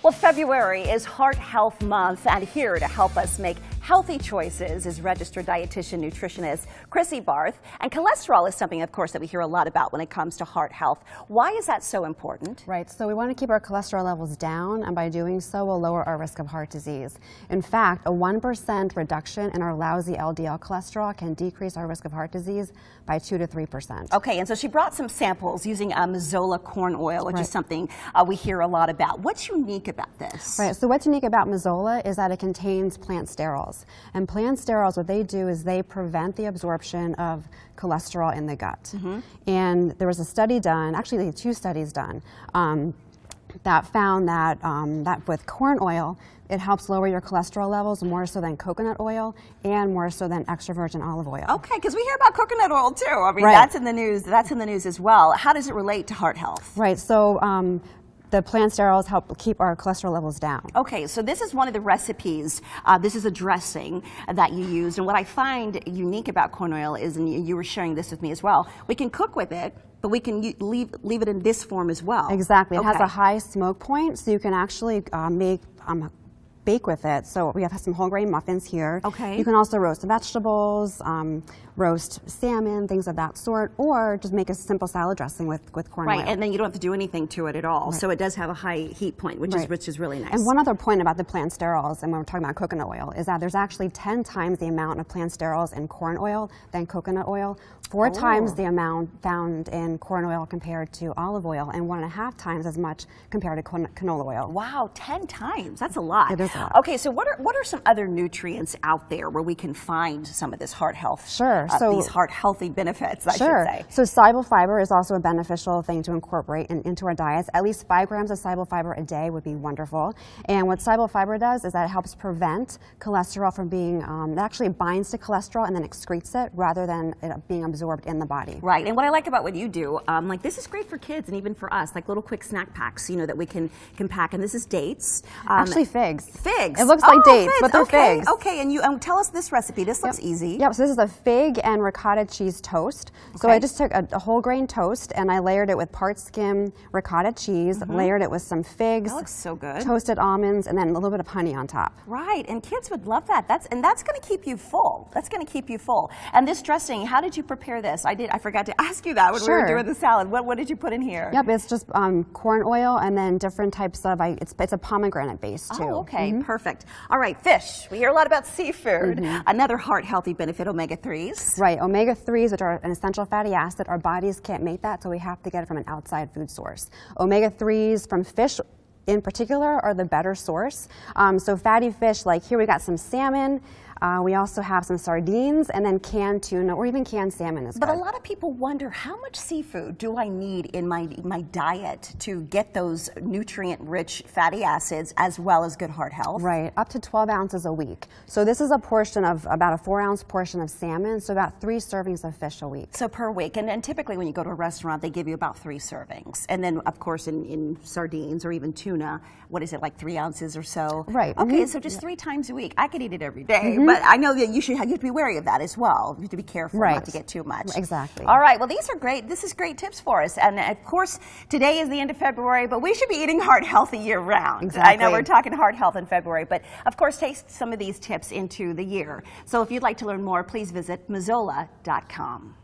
Well, February is Heart Health Month, and here to help us make healthy choices is registered dietitian nutritionist Chrissy Barth. And cholesterol is something, of course, that we hear a lot about when it comes to heart health. Why is that so important? Right, so we want to keep our cholesterol levels down, and by doing so, we'll lower our risk of heart disease. In fact, a 1% reduction in our lousy LDL cholesterol can decrease our risk of heart disease by 2 to 3%. Okay, and so she brought some samples using Mazola corn oil, which is something we hear a lot about. What's unique about this? Right, so what's unique about Mazola is that it contains plant sterols. And plant sterols, what they do is they prevent the absorption of cholesterol in the gut. And there was a study done, actually two studies done, that found that, that with corn oil, it helps lower your cholesterol levels more so than coconut oil and more so than extra virgin olive oil. Okay, because we hear about coconut oil too. I mean, that's in the news. That's in the news as well. How does it relate to heart health? Right. So the plant sterols help keep our cholesterol levels down. Okay, so this is one of the recipes. This is a dressing that you used, and what I find unique about corn oil is, and you were sharing this with me as well, we can cook with it, but we can leave it in this form as well. Exactly. It has a high smoke point, so you can actually bake with it. So we have some whole grain muffins here. Okay. You can also roast vegetables, roast salmon, things of that sort, or just make a simple salad dressing with corn oil. Right, and then you don't have to do anything to it at all. So it does have a high heat point, which is really nice. And one other point about the plant sterols, and when we're talking about coconut oil, is that there's actually 10 times the amount of plant sterols in corn oil than coconut oil, 4 times the amount found in corn oil compared to olive oil, and 1.5 times as much compared to canola oil. Wow, 10 times. That's a lot. It is a lot. Okay, so what are some other nutrients out there where we can find some of this heart health? Sure. So these heart healthy benefits, I should say. So soluble fiber is also a beneficial thing to incorporate into our diets. At least 5 grams of soluble fiber a day would be wonderful. And what soluble fiber does is that it helps prevent cholesterol from being, it actually binds to cholesterol and then excretes it rather than it being absorbed in the body. Right, and what I like about what you do, like this is great for kids and even for us, like little quick snack packs, you know, that we can pack. And this is dates. Actually figs. Figs. It looks like dates, but they're figs. Okay, and you tell us this recipe. This looks easy. Yep, so this is a fig and ricotta cheese toast. So I just took a whole grain toast and I layered it with part skim ricotta cheese, layered it with some figs. That looks so good. Toasted almonds, and then a little bit of honey on top. Right, and kids would love that. That's going to keep you full. That's going to keep you full. And this dressing, how did you prepare this? I forgot to ask you that when we were doing the salad. What did you put in here? Yep, it's just corn oil and then different types of, it's a pomegranate base too. Oh, okay, perfect. All right, fish. We hear a lot about seafood. Another heart healthy benefit, omega-3s. Right, omega-3s, which are an essential fatty acid, our bodies can't make that, so we have to get it from an outside food source. Omega-3s from fish in particular are the better source. So fatty fish, like here we got some salmon, we also have some sardines, and then canned tuna or even canned salmon is good. But a lot of people wonder, how much seafood do I need in my diet to get those nutrient-rich fatty acids as well as good heart health? Right, up to 12 ounces a week. So this is a portion of about a 4-ounce portion of salmon, so about 3 servings of fish a week. So per week, and typically when you go to a restaurant, they give you about 3 servings. And then, of course, in sardines or even tuna, what is it, like 3 ounces or so? Right. Okay, so just 3 times a week. I could eat it every day. But I know that you have to be wary of that as well. You have to be careful not to get too much. Exactly. All right, well, these are great. This is great tips for us. And of course, today is the end of February, but we should be eating heart healthy year round. Exactly. I know we're talking heart health in February, but of course, take some of these tips into the year. So if you'd like to learn more, please visit Mazola.com.